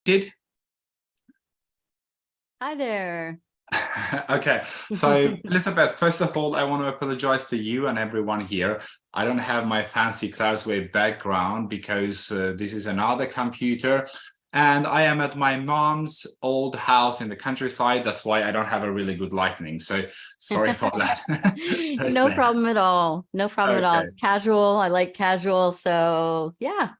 Kid? Hi there. Okay, so Elizabeth, first of all, I want to apologize to you and everyone here. I don't have my fancy Clarusway background because this is another computer, and I am at my mom's old house in the countryside. That's why I don't have a really good lighting. So sorry for that. No problem at all. No problem at all. Okay. It's casual. I like casual. So yeah.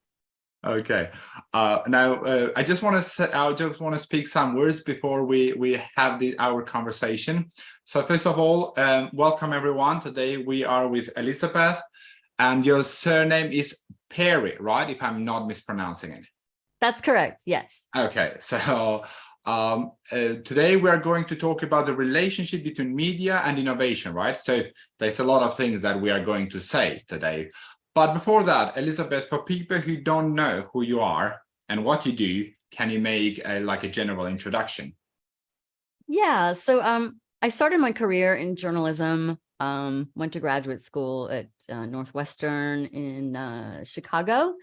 Okay. Now I just want to speak some words before we have our conversation. So first of all, welcome everyone. Today we are with Elizabeth, and your surname is Perry, right? If I'm not mispronouncing it. That's correct. Yes. Okay. So today we are going to talk about the relationship between media and innovation, right? So there's a lot of things that we are going to say today. But before that, Elizabeth, for people who don't know who you are and what you do, can you make a general introduction? Yeah. So I started my career in journalism, went to graduate school at Northwestern in Chicago.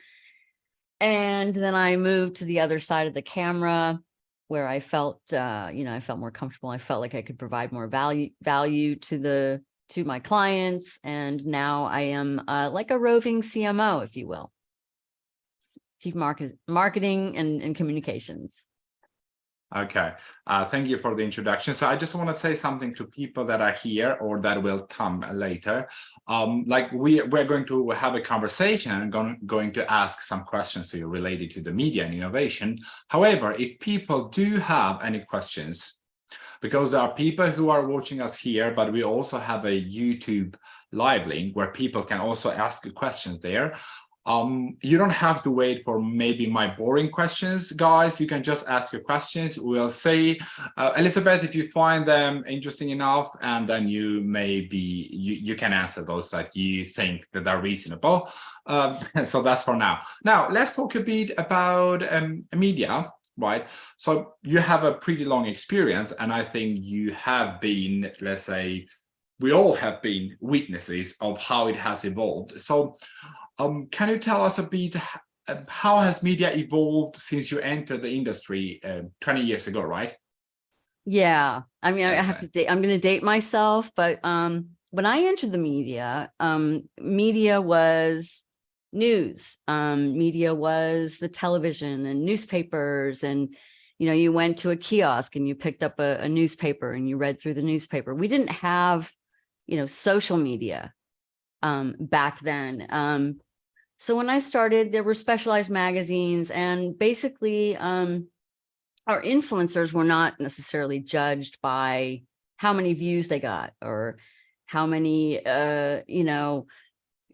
And then I moved to the other side of the camera where I felt, I felt more comfortable. I felt like I could provide more value to my clients. And now I am like a roving CMO, if you will, Chief Marketing and Communications. Okay, thank you for the introduction. So I just want to say something to people that are here or that will come later. We're going to have a conversation and going to ask some questions to you related to the media and innovation. However, if people do have any questions, because there are people who are watching us here, but we also have a YouTube live link where people can also ask questions there. You don't have to wait for maybe my boring questions, guys. You can just ask your questions. We'll say, Elizabeth, if you find them interesting enough, and then you can answer those that you think that are reasonable. So that's for now. Now, let's talk a bit about media. Right. So you have a pretty long experience, and I think you have been, let's say, we all have been witnesses of how it has evolved. So can you tell us a bit, how has media evolved since you entered the industry 20 years ago, right? Yeah. I mean, Okay. I have to date, I'm going to date myself, but when I entered the media, media was news. Media was the television and newspapers, and you went to a kiosk and you picked up a newspaper and you read through the newspaper. We didn't have social media back then. So when I started, there were specialized magazines, and basically our influencers were not necessarily judged by how many views they got or how many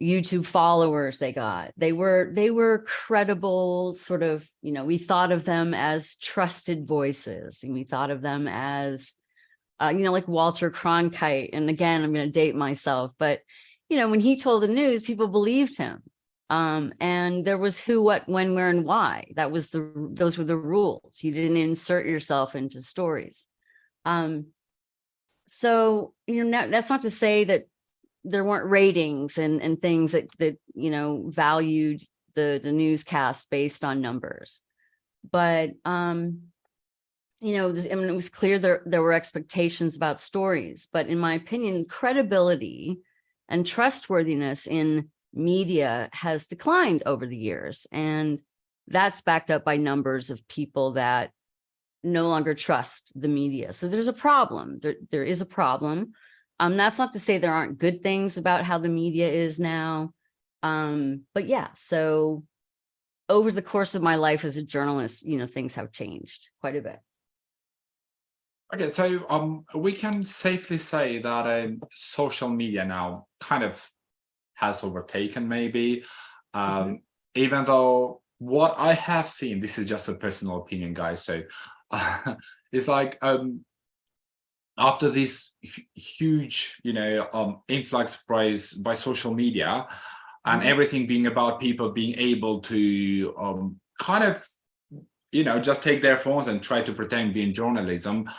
YouTube followers they got. They were credible, sort of, we thought of them as trusted voices, and we thought of them as like Walter Cronkite. And again, I'm going to date myself, but when he told the news, people believed him. And there was who, what, when, where, and why. Those were the rules. You didn't insert yourself into stories. So that's not to say that there weren't ratings and things that valued the newscast based on numbers, but it was clear there were expectations about stories. But in my opinion, credibility and trustworthiness in media has declined over the years, and that's backed up by numbers of people that no longer trust the media. So there's a problem. There is a problem. That's not to say there aren't good things about how the media is now. But yeah, so over the course of my life as a journalist, things have changed quite a bit. Okay, so we can safely say that social media now kind of has overtaken, maybe, even though what I have seen, this is just a personal opinion, guys. So it's like after this huge, influx by social media and everything being about people being able to kind of, just take their phones and try to pretend being journalism.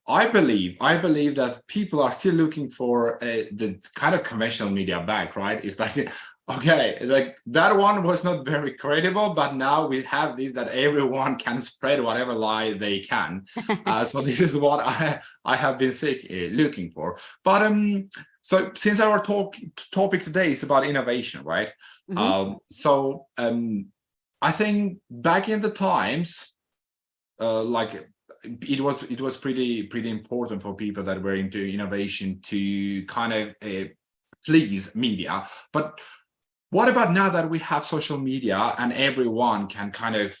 I believe that people are still looking for the kind of conventional media back, right? It's like Okay, like that one was not very credible, but now we have this that everyone can spread whatever lie they can. So this is what I have been looking for. But so since our topic today is about innovation, right? Mhm. I think back in the times, like it was pretty important for people that were into innovation to kind of please media, but what about now that we have social media and everyone can kind of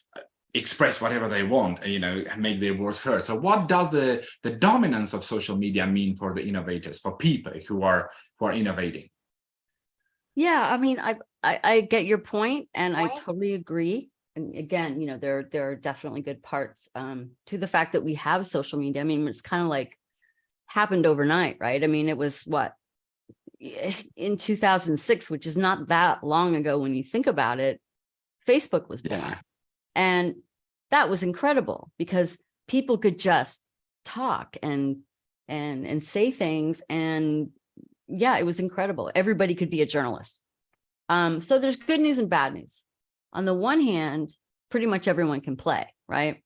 express whatever they want, you know, and make their voice heard? So what does the dominance of social media mean for the innovators, for people who are innovating? Yeah, I mean, I get your point, and I totally agree. And again, you know, there are definitely good parts to the fact that we have social media. I mean, it's kind of like happened overnight, right? I mean, it was what, in 2006, which is not that long ago when you think about it, Facebook was born. Yeah. And that was incredible because people could just talk and say things. And yeah, it was incredible. Everybody could be a journalist. So there's good news and bad news. On the one hand, pretty much everyone can play, right?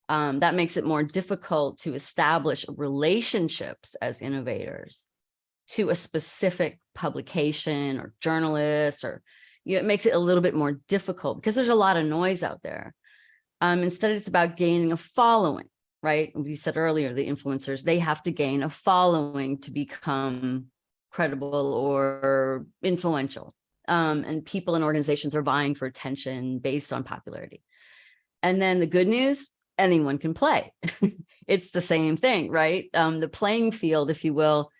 That makes it more difficult to establish relationships as innovators to a specific publication or journalist, or you know, it makes it a little bit more difficult because there's a lot of noise out there. Instead, it's about gaining a following, right? We said earlier, the influencers, they have to gain a following to become credible or influential. And people and organizations are vying for attention based on popularity. And then the good news, anyone can play. It's the same thing, right? The playing field, if you will,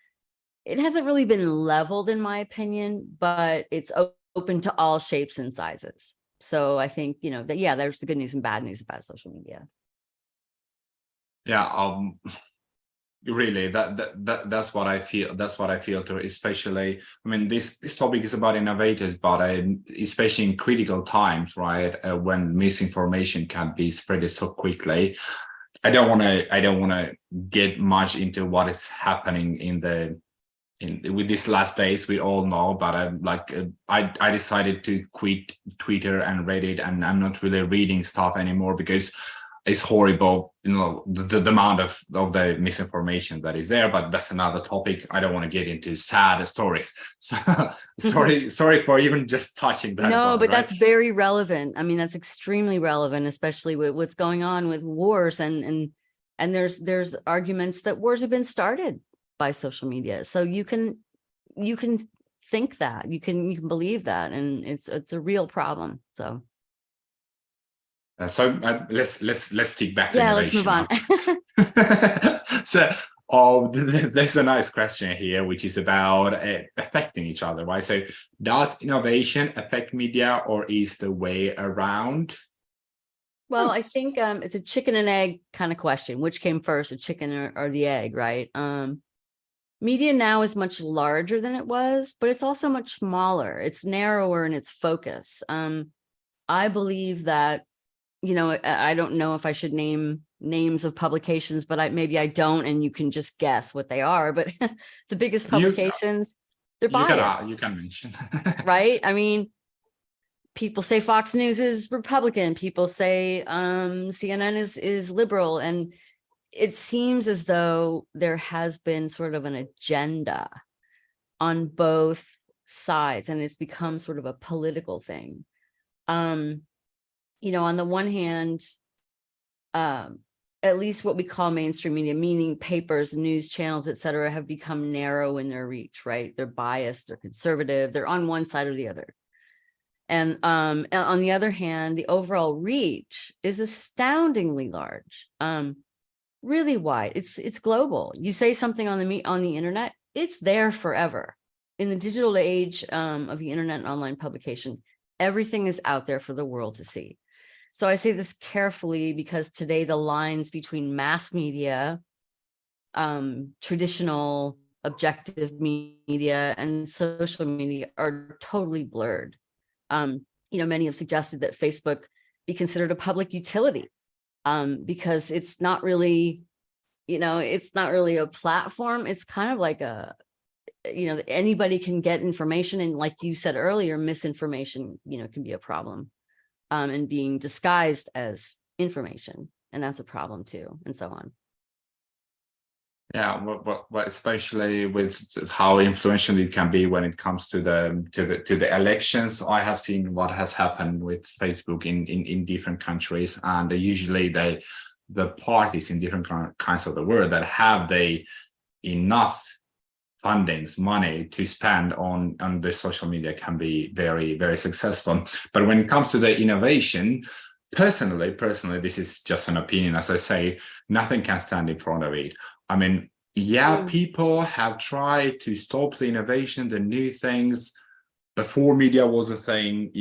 it hasn't really been leveled in my opinion, but it's open to all shapes and sizes. So I think, you know, that, yeah, there's the good news and bad news about social media. Yeah, really, that's what I feel. That's what I feel too. Especially, I mean, this topic is about innovators, but especially in critical times, right? When misinformation can be spread so quickly. I don't want to get much into what is happening with these last days. We all know, but I decided to quit Twitter and Reddit, and I'm not really reading stuff anymore because it's horrible, you know, the amount of the misinformation that is there. But that's another topic. I don't want to get into sad stories. So sorry for even just touching that. No, one, but right? that's very relevant. I mean, that's extremely relevant, especially with what's going on with wars, and there's arguments that wars have been started by social media. So you can think that, you can believe that, and it's a real problem. So Let's stick back to yeah, let's move innovation. on. So, there's a nice question here, which is about affecting each other, right? So, does innovation affect media, or is the way around? Well, I think it's a chicken and egg kind of question. Which came first, the chicken or the egg, right? Media now is much larger than it was, but it's also much smaller. It's narrower in its focus. I believe that, you know, I don't know if I should name names of publications, but maybe I don't, and you can just guess what they are. But the biggest publications, they're biased. You can mention. Right? I mean, people say Fox News is Republican. People say CNN is liberal, and it seems as though there has been sort of an agenda on both sides, and it's become sort of a political thing. You know, on the one hand, at least what we call mainstream media, meaning papers, news channels, et cetera, have become narrow in their reach, right? They're biased, they're conservative, they're on one side or the other. And on the other hand, the overall reach is astoundingly large, really wide. It's global. You say something on the internet, it's there forever. In the digital age of the internet and online publication, everything is out there for the world to see. So I say this carefully because today the lines between mass media, traditional objective media, and social media are totally blurred. You know, many have suggested that Facebook be considered a public utility because it's not really, you know, it's not really a platform. It's kind of like anybody can get information, and like you said earlier, misinformation, can be a problem, and being disguised as information, and that's a problem too, and so on. Yeah, especially with how influential it can be when it comes to the elections. I have seen what has happened with Facebook in different countries, and usually the parties in different kinds of the world that have the enough fundings, money to spend on the social media can be very, very successful. But when it comes to the innovation, personally, this is just an opinion. As I say, nothing can stand in front of it. I mean, yeah, people have tried to stop the innovation, the new things, before media was a thing,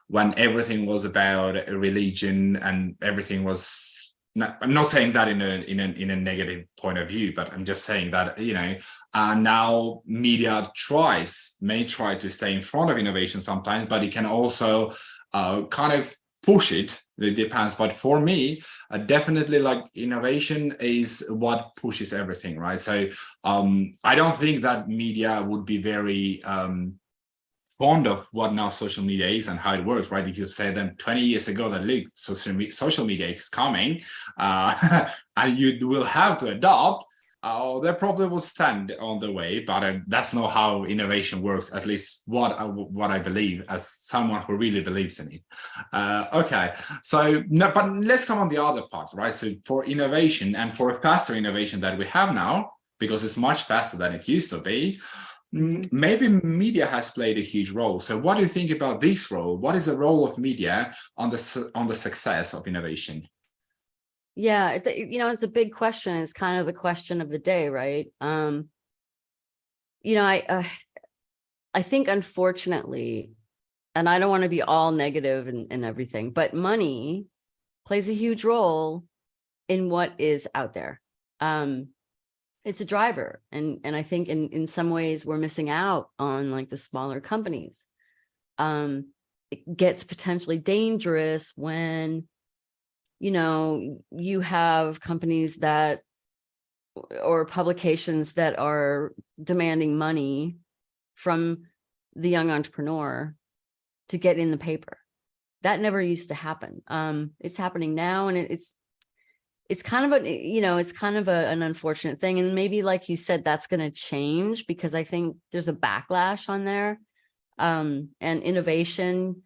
when everything was about religion and everything was. I'm not saying that in a negative point of view, but I'm just saying that now media may try to stay in front of innovation sometimes, but it can also kind of push it. It depends. But for me, definitely, like, innovation is what pushes everything, right? So I don't think that media would be very fond of what now social media is and how it works, right? If you say them 20 years ago that, look, social media is coming, and you will have to adopt, they probably will stand on the way, but that's not how innovation works, at least what I believe, as someone who really believes in it. Okay, so no, but let's come on the other part, right? So for innovation, and for a faster innovation that we have now, because it's much faster than it used to be, maybe media has played a huge role. So what do you think about this role? What is the role of media on the success of innovation? Yeah, it's a big question. It's kind of the question of the day, right? I think, unfortunately, and I don't want to be all negative and everything, but money plays a huge role in what is out there. It's a driver, and I think in some ways we're missing out on, like, the smaller companies. It gets potentially dangerous when you have companies that, or publications that, are demanding money from the young entrepreneur to get in the paper. That never used to happen. It's happening now, and it's kind of an unfortunate thing. And maybe, like you said, that's going to change, because I think there's a backlash on there. And innovation,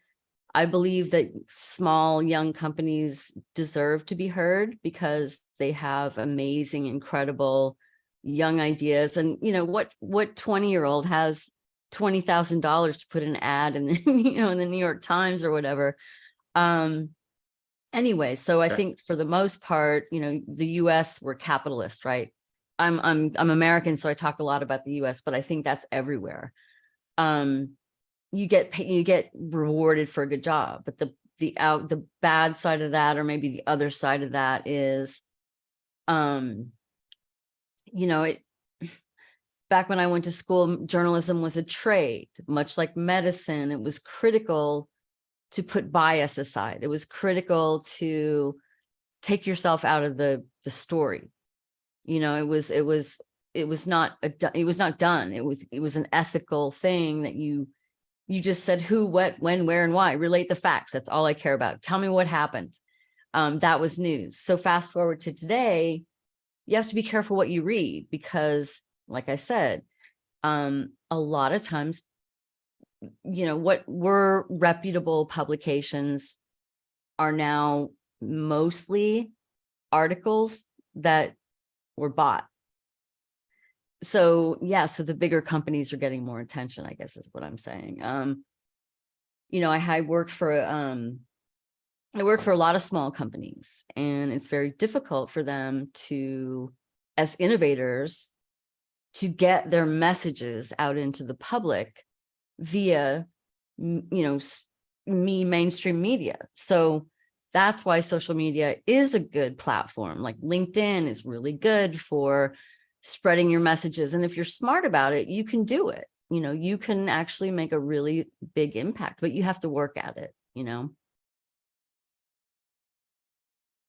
I believe that small, young companies deserve to be heard, because they have amazing, incredible young ideas. And what 20-year-old has $20,000 to put an ad in in the New York Times or whatever. Anyway, so I think for the most part, the US, we're capitalist, right? I'm American, so I talk a lot about the US, but I think that's everywhere. You get rewarded for a good job, but the bad side of that, or maybe the other side of that, is back when I went to school, journalism was a trade, much like medicine. It was critical to put bias aside. It was critical to take yourself out of the story. It was not done. It was an ethical thing that you just said who, what, when, where, and why. Relate the facts. That's all I care about. Tell me what happened. That was news. So fast forward to today, you have to be careful what you read, because, like I said, a lot of times, what were reputable publications are now mostly articles that were bought. So so the bigger companies are getting more attention, I guess is what I'm saying. I work for a lot of small companies, and it's very difficult for them to, as innovators, to get their messages out into the public via mainstream media. So that's why social media is a good platform. Like LinkedIn is really good for spreading your messages, and if you're smart about it, you can do it. You can actually make a really big impact, but you have to work at it.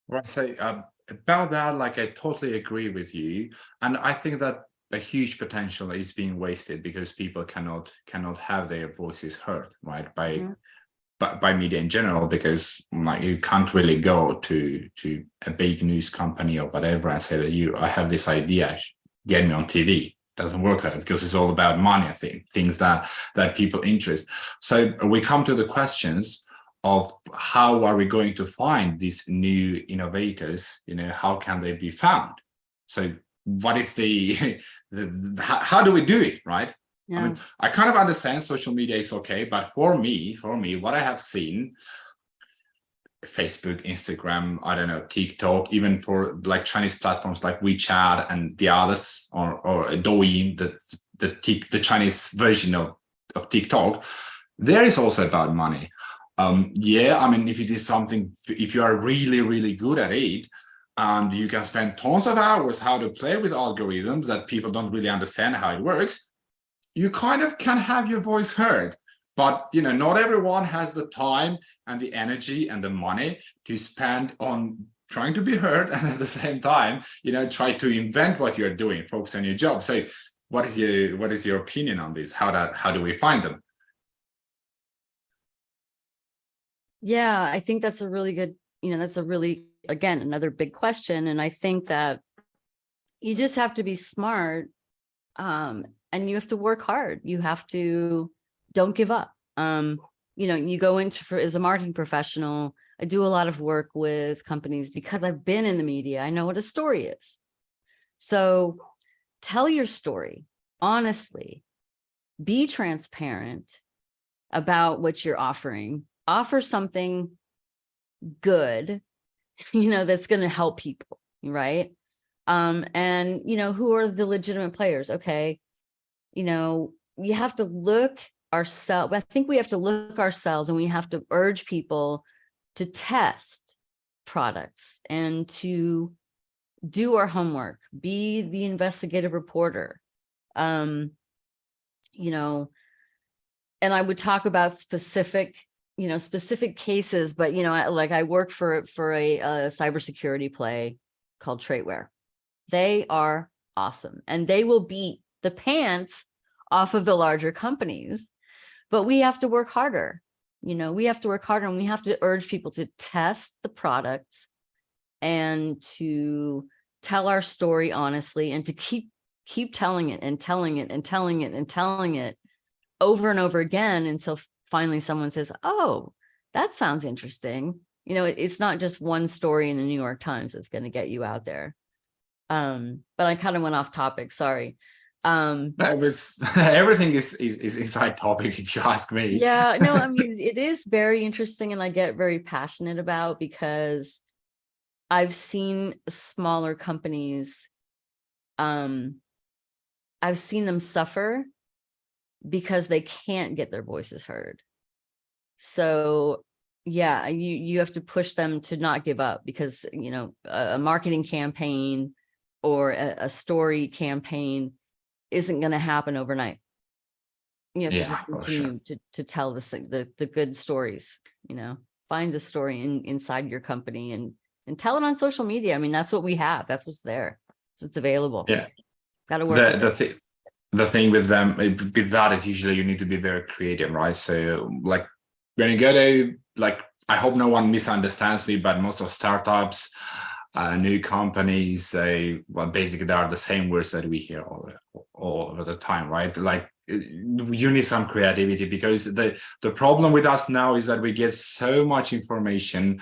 Right. So about that, like, I totally agree with you, and I think that a huge potential is being wasted because people cannot have their voices heard, right, by media in general, because like you can't really go to a big news company or whatever and say that I have this idea, get me on TV. Doesn't work like that, because it's all about money, I think, things that people interest. So we come to the questions of how are we going to find these new innovators, how can they be found? So what is how do we do it, right? Yeah. I mean, I kind of understand social media is okay, but for me, what I have seen, Facebook, Instagram, I don't know, TikTok, even for like Chinese platforms like WeChat and the others, or Douyin, the Chinese version of TikTok, there is also about money. Yeah, I mean, if it is something, if you are really, really good at it, and you can spend tons of hours how to play with algorithms that people don't really understand how it works, you kind of can have your voice heard. But not everyone has the time and the energy and the money to spend on trying to be heard, and at the same time try to invent what you're doing, focus on your job. So what is your opinion on this? How do we find them? Yeah, I think that's a really good, that's a really, again, another big question. And I think that you just have to be smart, and you have to work hard. You have to, don't give up. You go into, as a marketing professional, I do a lot of work with companies because I've been in the media. I know what a story is. So tell your story honestly, be transparent about what you're offering, offer something good, that's going to help people, right? And who are the legitimate players? Okay, you have to look ourselves. I think we have to look ourselves, and we have to urge people to test products and to do our homework, be the investigative reporter. And I would talk about specific cases, but I work for a cybersecurity play called Traitware. They are awesome, and they will beat the pants off of the larger companies, but we have to work harder. We have to work harder, and we have to urge people to test the products and to tell our story honestly, and to keep telling it and telling it and telling it and telling it over and over again until finally someone says, oh, that sounds interesting. It's not just one story in the New York Times that's going to get you out there. But I kind of went off topic. Sorry. That was everything is inside topic, if you ask me. Yeah, no, I mean, it is very interesting, and I get very passionate about, because I've seen smaller companies, I've seen them suffer because they can't get their voices heard. So yeah, you have to push them to not give up, because a marketing campaign or a story campaign isn't going to happen overnight. You have to just continue to tell the good stories. Find a story inside your company and tell it on social media. I mean, that's what we have. That's what's there. That's what's available. Yeah. Got to work. The thing with them, with that, is usually you need to be very creative, right? So like when you go to, like, I hope no one misunderstands me, but most of startups, new companies, basically they are the same words that we hear all over the time, right? Like, you need some creativity, because the problem with us now is that we get so much information.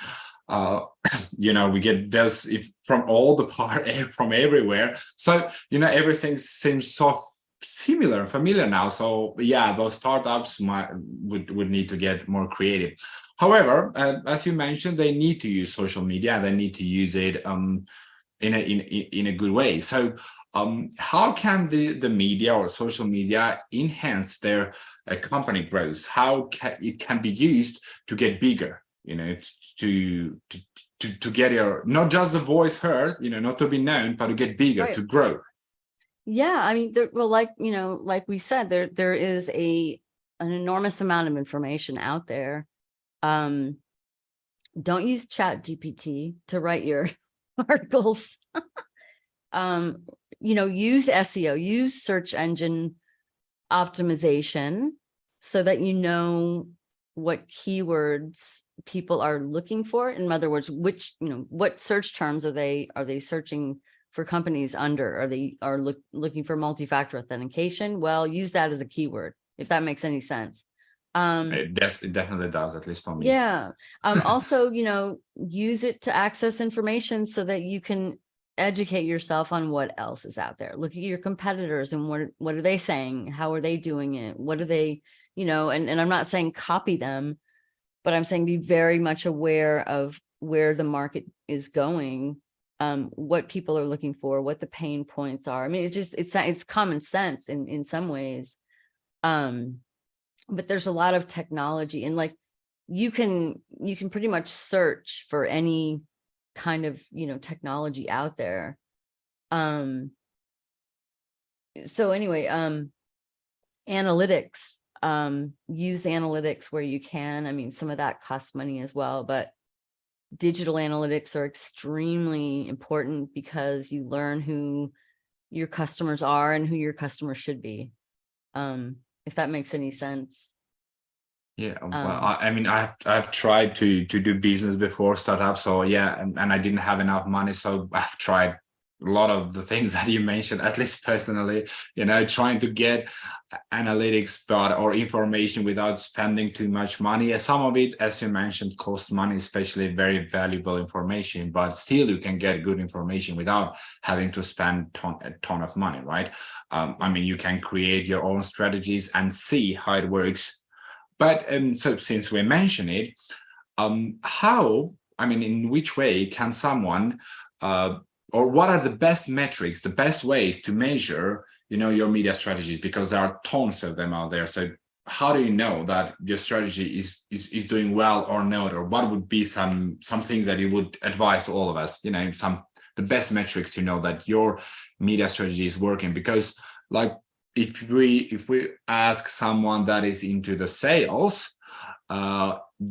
We get those from all the part, from everywhere. So everything seems so similar and familiar now. So yeah, those startups would need to get more creative. However, as you mentioned, they need to use social media, and they need to use it in a good way. So how can the media or social media enhance their company growth? How it can be used to get bigger, to get your, not just the voice heard, not to be known, but to get bigger, right, to grow? Yeah, I mean, like we said, there is an enormous amount of information out there. Don't use Chat GPT to write your articles. use SEO, use search engine optimization so that you know what keywords people are looking for. In other words, what search terms are they searching for companies under? Are they looking for multi-factor authentication? Well, use that as a keyword, if that makes any sense. It definitely does, at least for me. Yeah. Also, use it to access information so that you can educate yourself on what else is out there. Look at your competitors and what are they saying? How are they doing it? What are they, and I'm not saying copy them, but I'm saying be very much aware of where the market is going, what people are looking for, what the pain points are. I mean, it's common sense in some ways. But there's a lot of technology, and like you can pretty much search for any kind of technology out there. So anyway, analytics, use analytics where you can. I mean, some of that costs money as well, but digital analytics are extremely important because you learn who your customers are and who your customers should be. If that makes any sense. Yeah, well, I mean, I've tried to do business before, startup. So yeah, and I didn't have enough money, so I've tried a lot of the things that you mentioned, at least personally, trying to get analytics or information without spending too much money. Some of it, as you mentioned, costs money, especially very valuable information, but still you can get good information without having to spend a ton of money, right? I mean, you can create your own strategies and see how it works. But so since we mentioned it, in which way can someone or what are the best metrics, the best ways to measure, your media strategies? Because there are tons of them out there. So how do you know that your strategy is doing well or not? Or what would be some things that you would advise to all of us? The best metrics to know that your media strategy is working. Because like if we ask someone that is into the sales,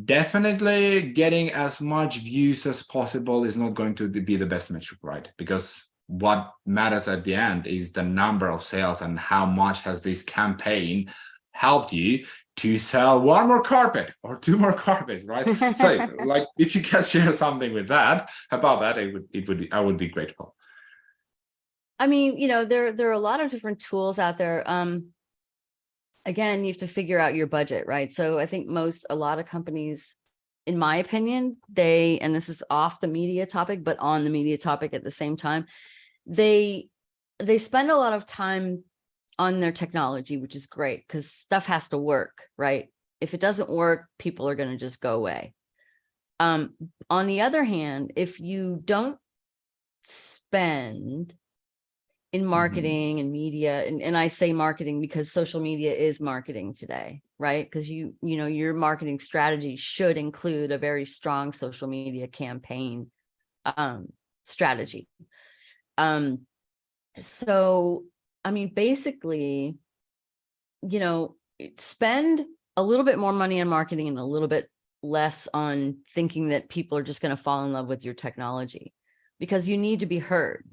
definitely getting as much views as possible is not going to be the best metric, right? Because what matters at the end is the number of sales and how much has this campaign helped you to sell one more carpet or two more carpets, right? So like if you can share something with that about that, I would be grateful. I mean, there are a lot of different tools out there. Again, you have to figure out your budget, right? So I think a lot of companies, in my opinion, and this is off the media topic, but on the media topic at the same time, they spend a lot of time on their technology, which is great because stuff has to work, right? If it doesn't work, people are going to just go away. On the other hand, if you don't spend in marketing and media, and I say marketing because social media is marketing today, right? Because your marketing strategy should include a very strong social media campaign strategy. So I mean, basically, spend a little bit more money on marketing and a little bit less on thinking that people are just going to fall in love with your technology, because you need to be heard.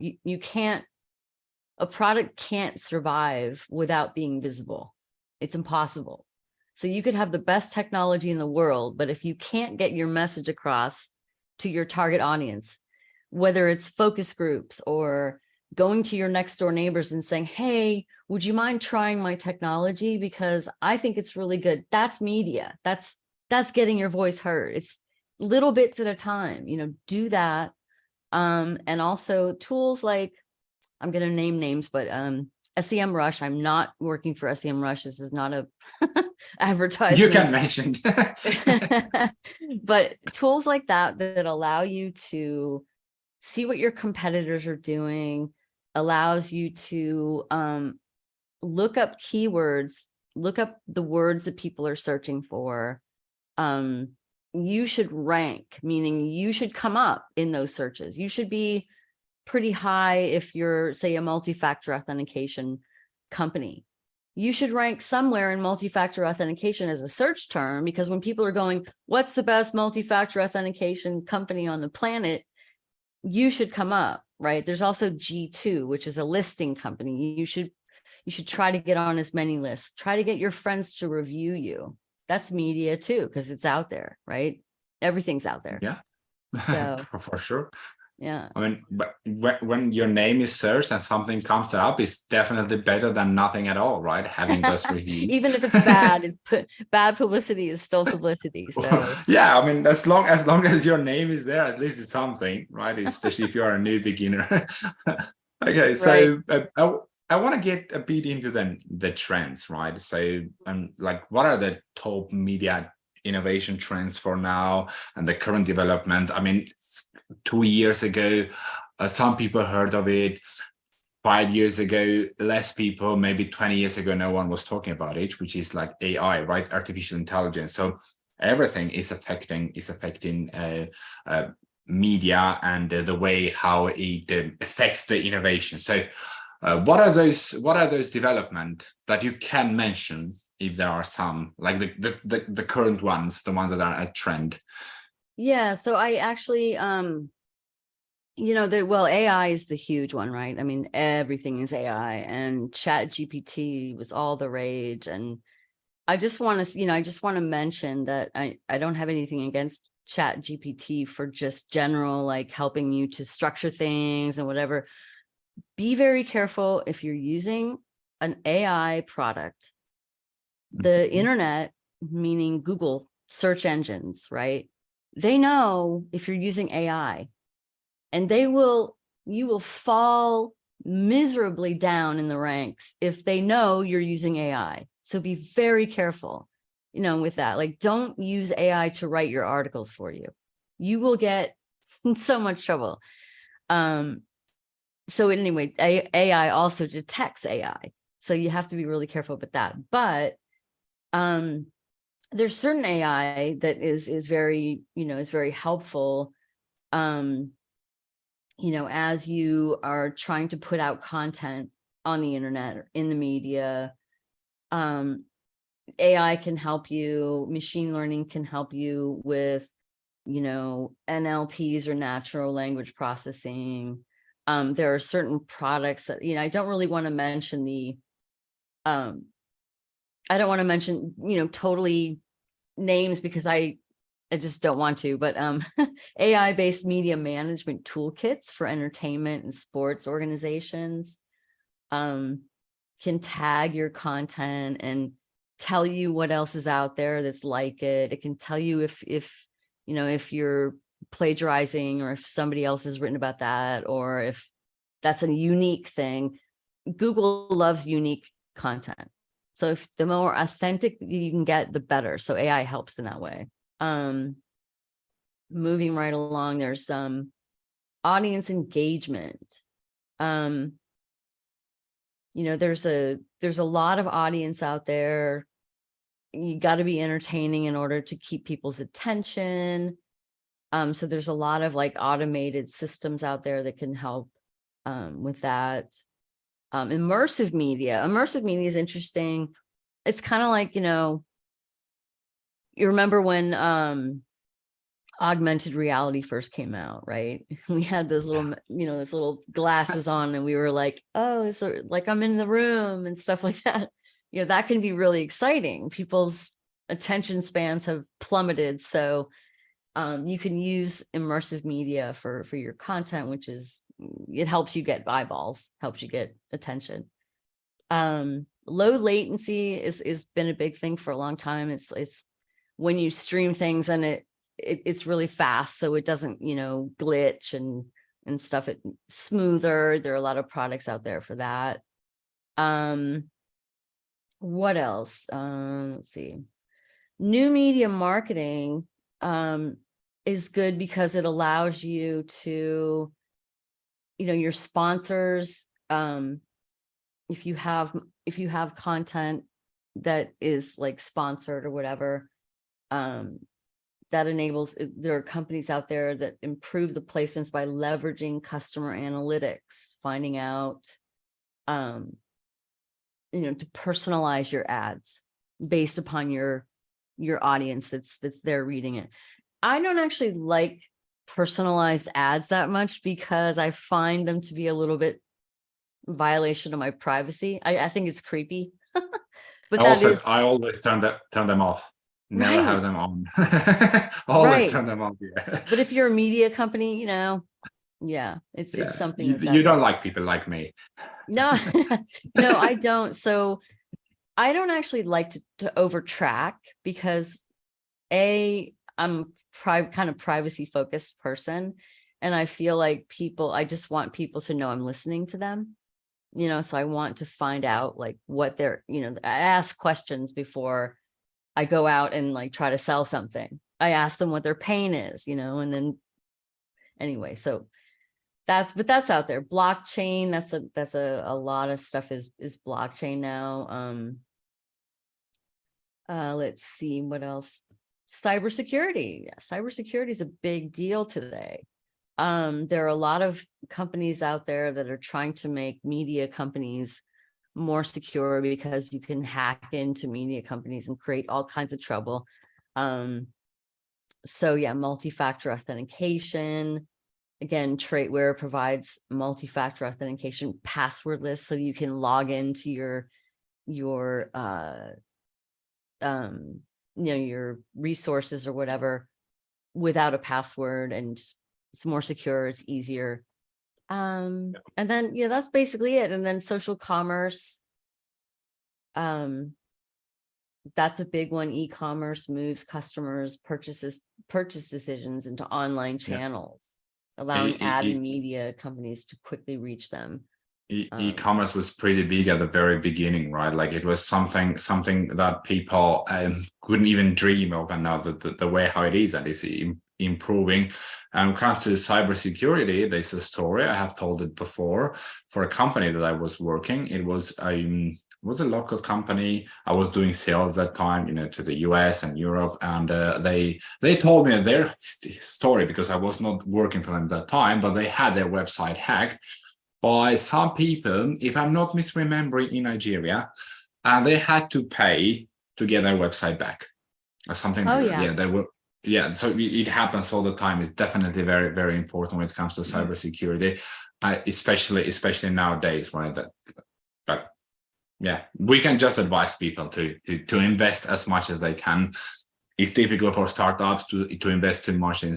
A product can't survive without being visible. It's impossible. So you could have the best technology in the world, but if you can't get your message across to your target audience, whether it's focus groups or going to your next door neighbors and saying, hey, would you mind trying my technology? Because I think it's really good. That's media. That's getting your voice heard. It's little bits at a time, do that. And also tools like, I'm going to name names, but SEMrush. I'm not working for SEMrush. This is not a advertisement. You can mention. But tools like that allow you to see what your competitors are doing, allows you to look up keywords, look up the words that people are searching for. You should rank, meaning you should come up in those searches. You should be pretty high if you're, say, a multi-factor authentication company. You should rank somewhere in multi-factor authentication as a search term, because when people are going, what's the best multi-factor authentication company on the planet? you should come up, right? There's also G2, which is a listing company. You should try to get on as many lists. Try to get your friends to review you. That's media too, because it's out there, right? Everything's out there. Yeah, So for sure. yeah. I mean, but when your name is searched and something comes up, it's definitely better than nothing at all, right? Having those reviews. Even if it's bad, bad publicity is still publicity. So Yeah, I mean, as long as your name is there, at least it's something, right? Especially if you're a new beginner. Okay, right. so I want to get a bit into the trends, right? So, like, what are the top media innovation trends for now and the current development? I mean, 2 years ago, some people heard of it. 5 years ago, less people. Maybe 20 years ago, no one was talking about it, which is like AI, right? Artificial intelligence. So everything is affecting media and the way how it affects the innovation. So what are those development that you can mention, if there are some, like the current ones, the ones that are a trend? Yeah. So I actually, AI is the huge one, right? I mean, everything is AI, and Chat GPT was all the rage. And I just want to mention that I don't have anything against Chat GPT for just general, like helping you to structure things and whatever. Be very careful if you're using an AI product. The internet, meaning Google search engines, right? They know if you're using AI, and you will fall miserably down in the ranks if they know you're using AI. So be very careful, with that. Like, don't use AI to write your articles for you. You will get so much trouble. So anyway, AI also detects AI. So you have to be really careful with that. But there's certain AI that is very, is very helpful. As you are trying to put out content on the internet or in the media, AI can help you, machine learning can help you with, NLPs or natural language processing. There are certain products that, I don't really want to mention totally names, because I just don't want to, but AI-based media management toolkits for entertainment and sports organizations can tag your content and tell you what else is out there that's like it. It can tell you if you're plagiarizing, or if somebody else has written about that, or if that's a unique thing. Google loves unique content. So if the more authentic you can get, the better. So AI helps in that way. Moving right along, there's some audience engagement. There's a lot of audience out there. You got to be entertaining in order to keep people's attention. So there's a lot of like automated systems out there that can help with that. Immersive media is interesting. It's kind of like, you remember when augmented reality first came out, right? We had those little, those little glasses on, and we were like, oh, it's like I'm in the room and stuff like that. That can be really exciting. People's attention spans have plummeted. So you can use immersive media for your content, which is, it helps you get eyeballs, helps you get attention. Low latency is been a big thing for a long time. It's when you stream things and it's really fast, so it doesn't, glitch and stuff. It's smoother. There are a lot of products out there for that. What else? Let's see. New media marketing is good because it allows you to, your sponsors, if you have content that is like sponsored or whatever, that enables, there are companies out there that improve the placements by leveraging customer analytics, finding out, to personalize your ads based upon your audience that's there reading it. I don't actually like personalized ads that much because I find them to be a little bit violation of my privacy. I think it's creepy. But that Also, is I always turn them off. Never have right, them on. Always right. turn them off. Yeah. But if you're a media company, yeah, it's Yeah. something You don't like people like me. no, no, I don't. So I don't actually like to over track because I'm kind of privacy focused person. And I feel like I just want people to know I'm listening to them, so I want to find out like what they're, I ask questions before I go out and like try to sell something. I ask them what their pain is, and then anyway, so that's out there. Blockchain, that's a lot of stuff is blockchain now. Let's see what else. Cybersecurity. Yeah, cybersecurity is a big deal today. There are a lot of companies out there that are trying to make media companies more secure because you can hack into media companies and create all kinds of trouble. So yeah, multi-factor authentication. Again, Traitware provides multi-factor authentication passwordless, so you can log into your your resources or whatever without a password, and it's more secure, it's easier. And then that's basically it. And then social commerce, that's a big one. E-commerce moves customers purchase decisions into online channels, allowing ad and media companies to quickly reach them. E-commerce was pretty big at the very beginning, right? Like it was something that people couldn't even dream of, and now the way how it is, and it's improving. And when it comes to cybersecurity, there's a story, I have told it before, for a company that I was working. It was a local company. I was doing sales that time, to the US and Europe, and they told me their story, because I was not working for them at that time, but they had their website hacked by some people, if I'm not misremembering, in Nigeria, and they had to pay to get their website back or something like that. Yeah, they were. Yeah, so it happens all the time. It's definitely very, very important when it comes to cybersecurity, especially nowadays, right? But yeah, we can just advise people to invest as much as they can. It's difficult for startups to invest too much in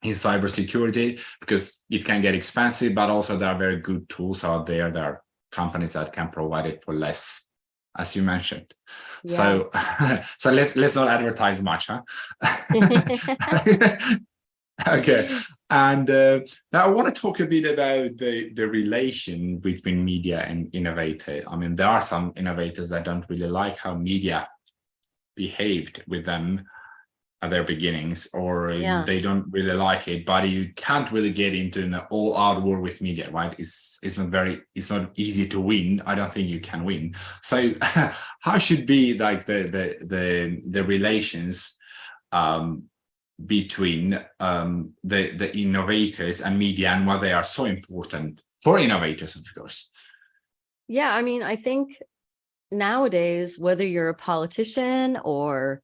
cybersecurity because it can get expensive, but also there are very good tools out there. There are companies that can provide it for less, as you mentioned. Yeah. So let's not advertise much, huh? Okay. And now I want to talk a bit about the relation between media and innovator. I mean, there are some innovators that don't really like how media behaved with them at their beginnings, or they don't really like it, but you can't really get into an all-out war with media, right? It's not easy to win. I don't think you can win. So how should be like the relations between the innovators and media, and why they are so important for innovators, of course? Yeah, I mean, I think nowadays, whether you're a politician or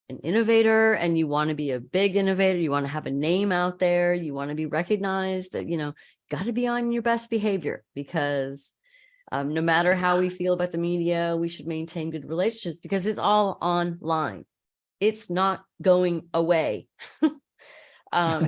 an innovator and you want to be a big innovator, you want to have a name out there, you want to be recognized, got to be on your best behavior, because no matter how we feel about the media, we should maintain good relationships because it's all online. It's not going away. There are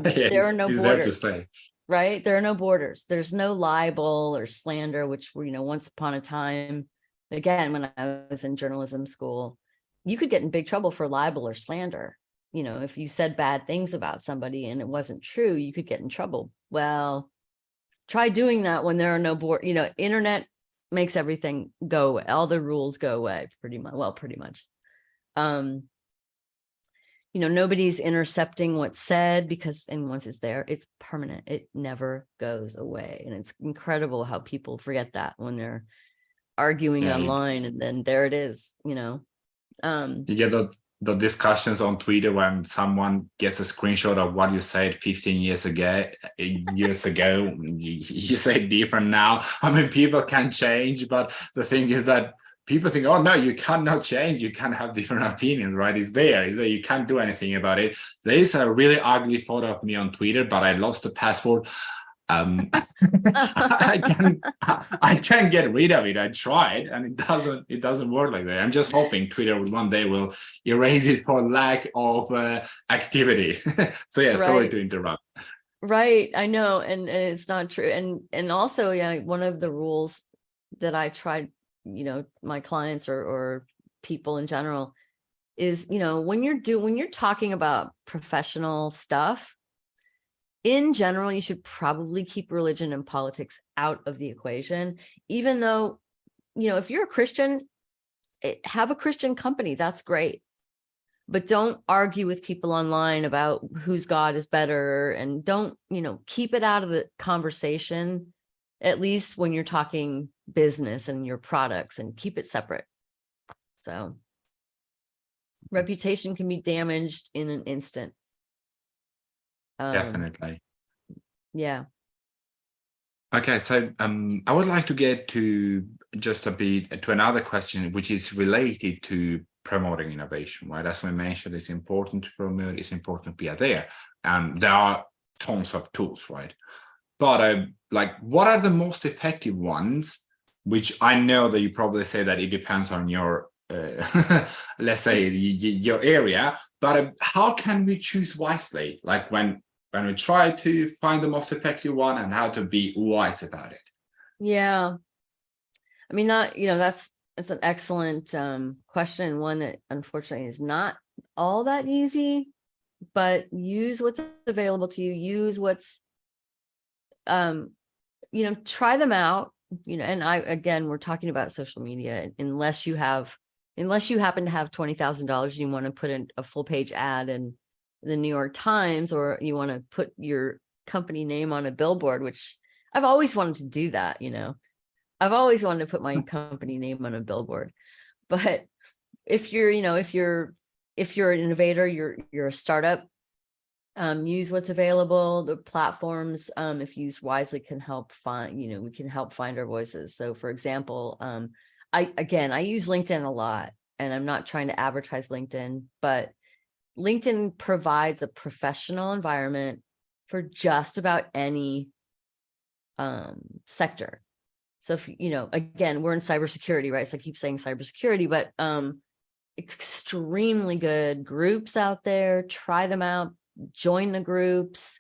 no borders. There to stay. Right? There are no borders. There's no libel or slander, which were, once upon a time, again, when I was in journalism school, you could get in big trouble for libel or slander. If you said bad things about somebody and it wasn't true, you could get in trouble. Well, try doing that when there are no board. Internet makes everything go away. All the rules go away pretty much. Well, pretty much. Nobody's intercepting what's said and once it's there, it's permanent. It never goes away. And it's incredible how people forget that when they're arguing online, and then there it is, You get the discussions on Twitter when someone gets a screenshot of what you said 15 years ago. You say different now. I mean, people can change, but the thing is that people think, oh no, you cannot change, you can't have different opinions, right? It's there, you can't do anything about it. There is a really ugly photo of me on Twitter, but I lost the password. I can't get rid of it. I tried and it doesn't work like that. I'm just hoping Twitter one day will erase it for lack of activity. So yeah, sorry to interrupt. Right, I know, and it's not true. And also, yeah, one of the rules that I tried, my clients or people in general is, when you're talking about professional stuff, in general, you should probably keep religion and politics out of the equation, even though, if you're a Christian, have a Christian company, that's great. But don't argue with people online about whose God is better, and don't, keep it out of the conversation, at least when you're talking business and your products, and keep it separate. So reputation can be damaged in an instant. Definitely. Yeah. Okay, so I would like to get to just a bit to another question, which is related to promoting innovation, right? As we mentioned, it's important to promote, it's important to be there. There are tons of tools, right? But like, what are the most effective ones? Which I know that you probably say that it depends on your, let's say, your area. But how can we choose wisely? Like when we try to find the most effective one, and how to be wise about it. Yeah. I mean, that's an excellent question, one that unfortunately is not all that easy, but use what's available to you, use what's, try them out, and again, we're talking about social media, unless you happen to have $20,000 and you want to put in a full page ad in the New York Times, or you want to put your company name on a billboard, which I've always wanted to do that. I've always wanted to put my company name on a billboard. But if you're an innovator, you're a startup, use what's available. The platforms, if used wisely, can help find, we can help find our voices. So for example, I use LinkedIn a lot, and I'm not trying to advertise LinkedIn, but LinkedIn provides a professional environment for just about any sector. So if, again, we're in cybersecurity, right? So I keep saying cybersecurity, but extremely good groups out there. Try them out, join the groups,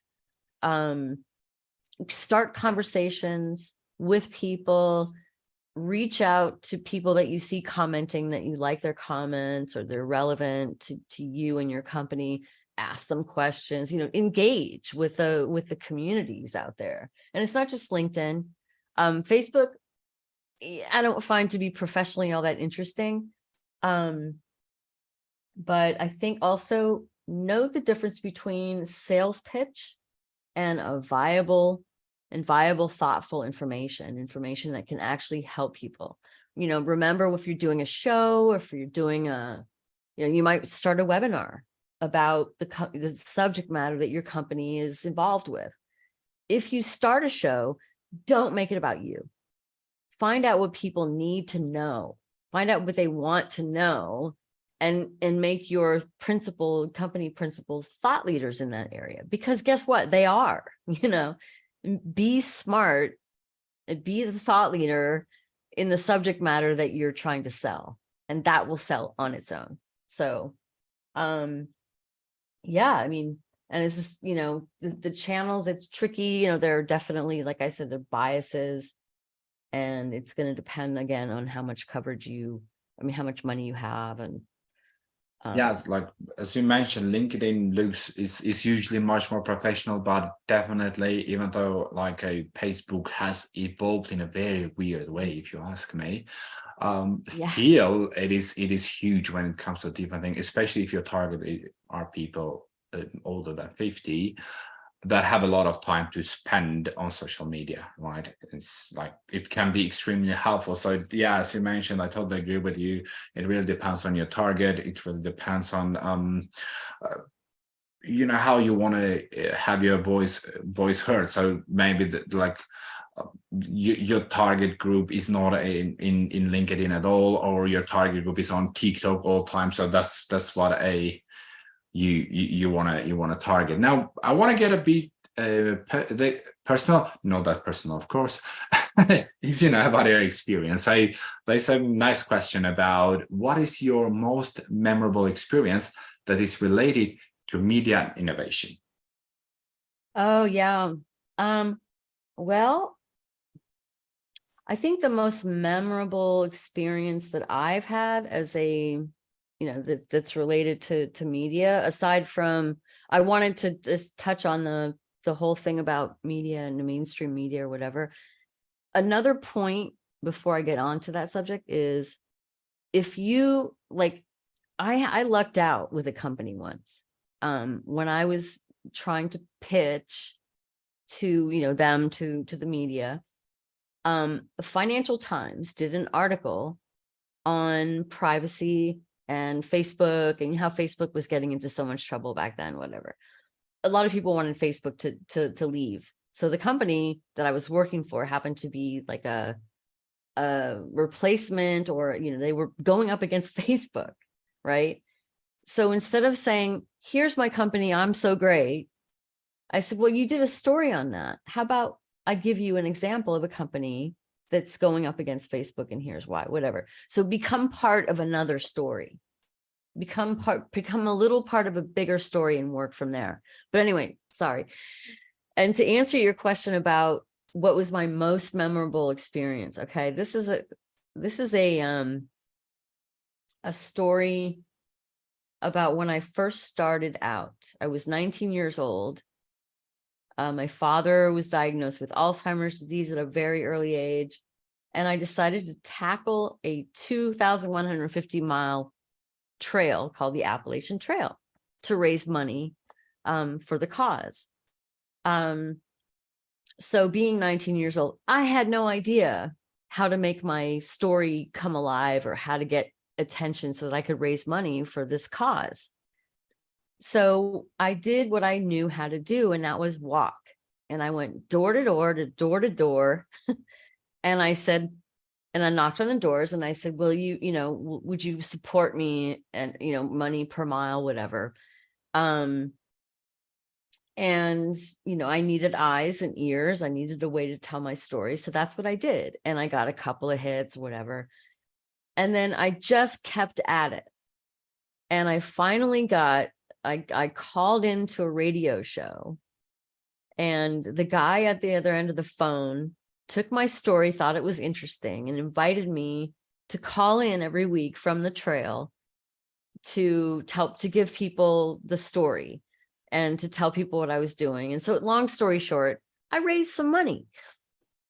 start conversations with people, reach out to people that you see commenting, that you like their comments or they're relevant to you and your company. Ask them questions, engage with the communities out there. And it's not just LinkedIn. Facebook, I don't find to be professionally all that interesting. But I think also know the difference between sales pitch and a viable, thoughtful information that can actually help people. Remember, if you're doing a show, or if you're doing you might start a webinar about the subject matter that your company is involved with. If you start a show, don't make it about you. Find out what people need to know. Find out what they want to know, and make your company principals thought leaders in that area. Because guess what? They are, be smart and be the thought leader in the subject matter that you're trying to sell, and that will sell on its own. So, yeah, I mean, and it's just, the channels, it's tricky, there are definitely, like I said, there are biases, and it's going to depend again on how much coverage how much money you have. And yes, like as you mentioned, LinkedIn is usually much more professional, but definitely, even though like a Facebook has evolved in a very weird way, if you ask me, still it is huge when it comes to different things, especially if your target are people older than 50 that have a lot of time to spend on social media, right? It's like, it can be extremely helpful. So yeah, as you mentioned, I totally agree with you. It really depends on your target. It really depends on you know how you want to have your voice heard. So maybe like your target group is not in LinkedIn at all, or your target group is on TikTok all the time. So that's what you want to target. Now I want to get a bit personal, not that personal, of course. Is, you know, about your experience. There's a nice question about what is your most memorable experience that is related to media innovation. Oh yeah. Well, I think the most memorable experience that I've had as a, you know, that's related to media, aside from, I wanted to just touch on the whole thing about media and the mainstream media or whatever. Another point before I get on to that subject is, if you like, I lucked out with a company once, when I was trying to pitch to, you know, them to the media. Financial Times did an article on privacy and Facebook, and how Facebook was getting into so much trouble back then, whatever. A lot of people wanted Facebook to leave. So the company that I was working for happened to be like a replacement, or, you know, they were going up against Facebook, right? So instead of saying, here's my company, I'm so great, I said, well, you did a story on that. How about I give you an example of a company that's going up against Facebook, and here's why, whatever. So become part of another story, become a little part of a bigger story, and work from there. But anyway, sorry. And to answer your question about what was my most memorable experience, okay, this is a story about when I first started out. I was 19 years old. My father was diagnosed with Alzheimer's disease at a very early age, and I decided to tackle a 2,150-mile trail called the Appalachian Trail to raise money for the cause. So being 19 years old, I had no idea how to make my story come alive, or how to get attention so that I could raise money for this cause. So I did what I knew how to do, and that was walk. And I went door to door to door. And I said, and I knocked on the doors, and I said, will you, you know, would you support me, and, you know, money per mile, whatever. And, you know, I needed eyes and ears. I needed a way to tell my story. So that's what I did. And I got a couple of hits, whatever. And then I just kept at it. And I finally I called into a radio show, and the guy at the other end of the phone took my story, thought it was interesting, and invited me to call in every week from the trail to help to give people the story and to tell people what I was doing. And so, long story short, I raised some money.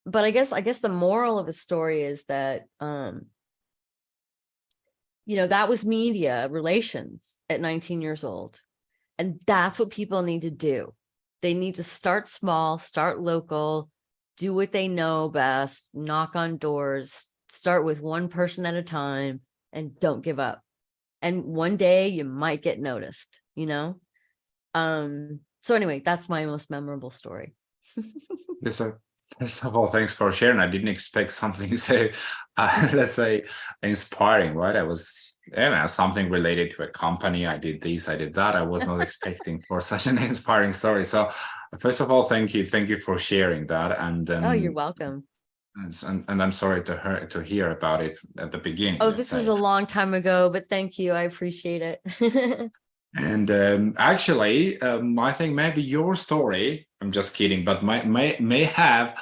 But I guess the moral of the story is that, you know, that was media relations at 19 years old. And that's what people need to do. They need to start small, start local, do what they know best, knock on doors, start with one person at a time, and don't give up. And one day you might get noticed, you know? So anyway, that's my most memorable story. Yes, sir. First of all, thanks for sharing. I didn't expect something so, let's say, inspiring, right? I was, you know, something related to a company. I did this, I did that. I was not expecting for such an inspiring story. So, first of all, thank you for sharing that. And oh, you're welcome. And I'm sorry to hear about it at the beginning. Oh, this was a long time ago, but thank you. I appreciate it. And actually, I think maybe your story, I'm just kidding, but may have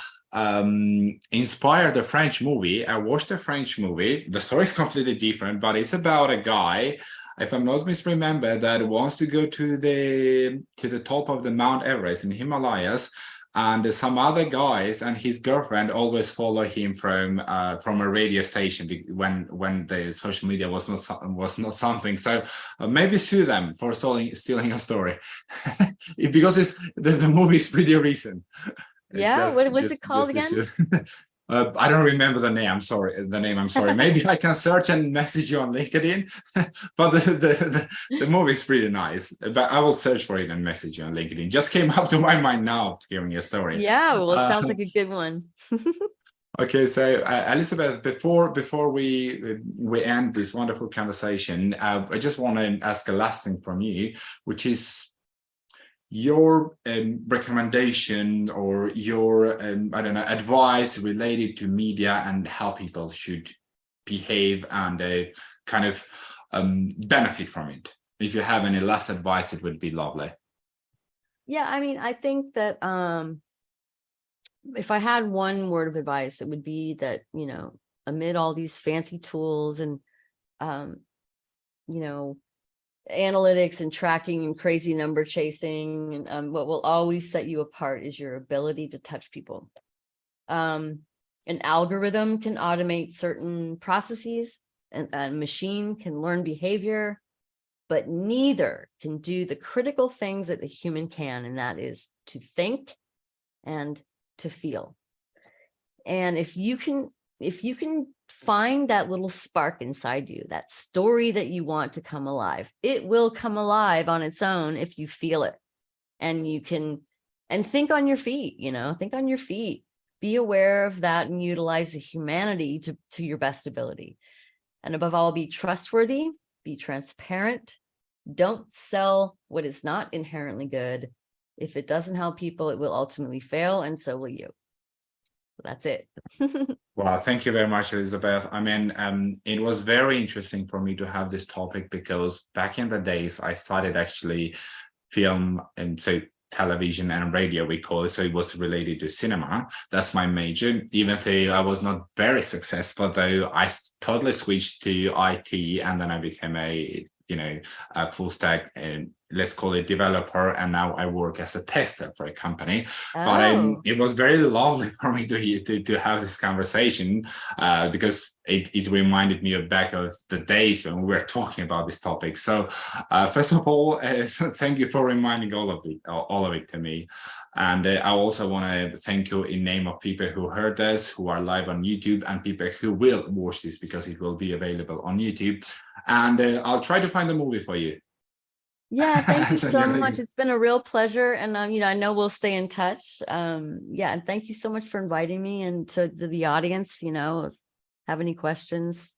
inspired a French movie. I watched a French movie. The story is completely different, but it's about a guy, if I'm not misremembered, that wants to go to the top of the Mount Everest in Himalayas. And some other guys and his girlfriend always follow him from a radio station when the social media was not something. So maybe sue them for stealing a story because the movie is pretty recent. Yeah, what was it called again? I don't remember the name. I'm sorry. Maybe I can search and message you on LinkedIn. But the movie is pretty nice. But I will search for it and message you on LinkedIn. Just came up to my mind now, giving you a story. Yeah, well, it sounds like a good one. Okay, so Elizabeth, before we end this wonderful conversation, I just want to ask a last thing from you, which is your recommendation or your I don't know, advice related to media and how people should behave and kind of benefit from it. If you have any last advice, it would be lovely. Yeah, I mean, I think that if I had one word of advice, it would be that, you know, amid all these fancy tools and you know, analytics and tracking and crazy number chasing, and what will always set you apart is your ability to touch people. An algorithm can automate certain processes, and a machine can learn behavior, but neither can do the critical things that a human can, and that is to think and to feel. And if you can find that little spark inside you, that story that you want to come alive, it will come alive on its own if you feel it. And you can, and think on your feet, you know, think on your feet, be aware of that and utilize the humanity to your best ability. And above all, be trustworthy, be transparent. Don't sell what is not inherently good. If it doesn't help people, it will ultimately fail, and so will you. That's it. Well, thank you very much, Elizabeth. I mean, it was very interesting for me to have this topic because back in the days, I started actually film and so television and radio, we call it. So it was related to cinema. That's my major. Even though I was not very successful, though, I totally switched to IT, and then I became a full stack and let's call it developer, and now I work as a tester for a company. But it was very lovely for me to have this conversation because it reminded me of back of the days when we were talking about this topic. So first of all, thank you for reminding all of it to me. And I also want to thank you in name of people who heard us, who are live on YouTube, and people who will watch this because it will be available on YouTube. And I'll try to find the movie for you. Yeah, thank you so much. It's been a real pleasure. And, I know we'll stay in touch. Yeah, and thank you so much for inviting me, and to the audience, if you have any questions,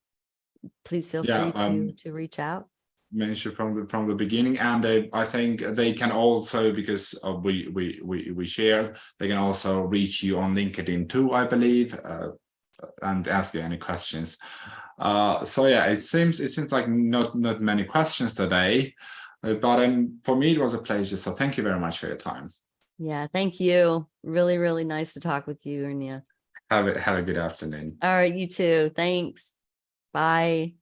please feel free to reach out. Mentioned from the beginning, and I think they can also, because we shared, they can also reach you on LinkedIn too, I believe, and ask you any questions. So yeah, it seems like not many questions today, but for me it was a pleasure. So thank you very much for your time. Yeah, thank you. Really, really nice to talk with you, Ernia. Have a good afternoon. All right, you too. Thanks. Bye.